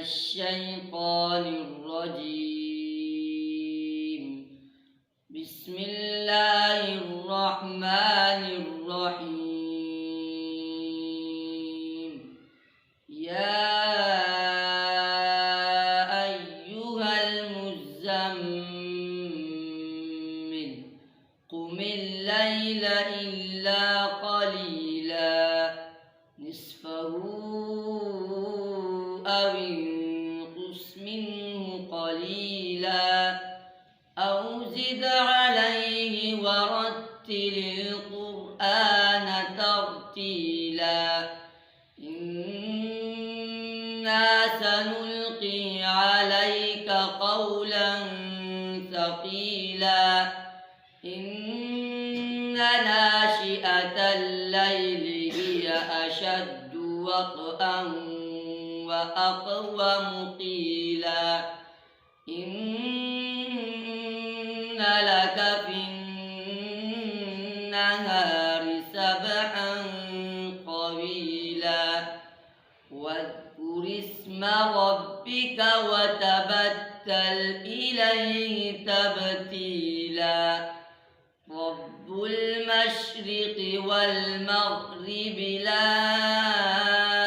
الشيطان الرجيم. بسم الله الرحمن الرحيم. يا أيها المزمل قم الليل إلا قليلا نصفه أو انقص منه قليلا أو زد عليه ورتل القرآن ترتيلا إنا سنلقي عليك قولا ثقيلا إن ناشئة الليل هي أشد وطئا وأقوم قيلا إن لك في النهار سبحا طويلا واذكر اسم ربك وتبتل إليه تبتيلا رب المشرق والمغرب لا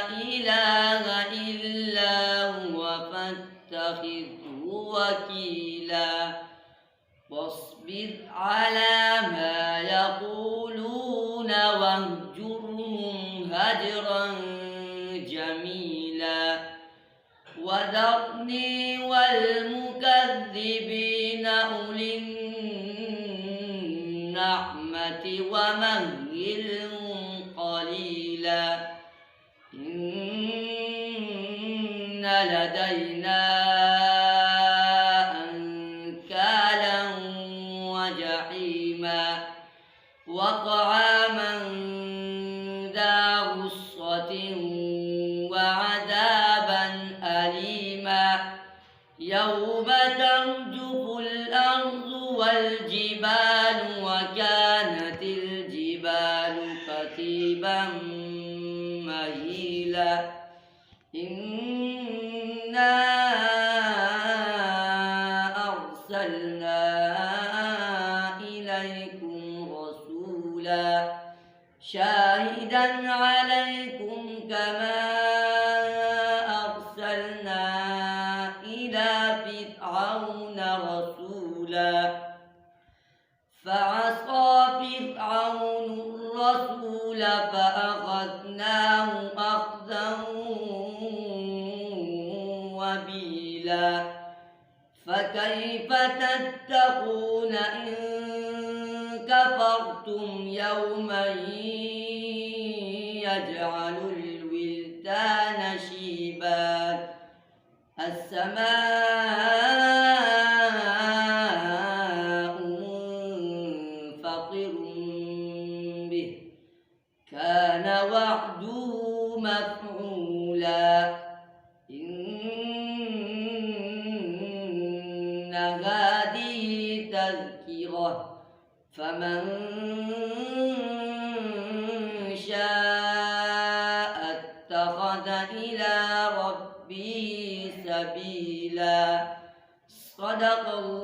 إله إلا هو فاتخذه وكيلا واصبر على ما يقولون واهجرهم هجرا جميلا وذرني والمكذبين أولي النعمة ومهلهم قليلا إن لدينا أنكالا وجحيما وطعاما ذا غصة وعذابا أليما يوم ترجف الأرض والجبال وكانت الجبال كثيبا مهيلا إنا أرسلنا إليكم رسولا شاهدا عليكم كما أرسلنا إلى فرعون رسولا فعصى فرعون الرسول فأخذناه أخذا وبيلا فكيف تتقون إن كفرتم يوما يجعل الولدان شيبا السماء منفطر به كان وعده مفعولا إن هذه تذكرة فمن شاء اتخذ إلى ربه سبيلا صدق الله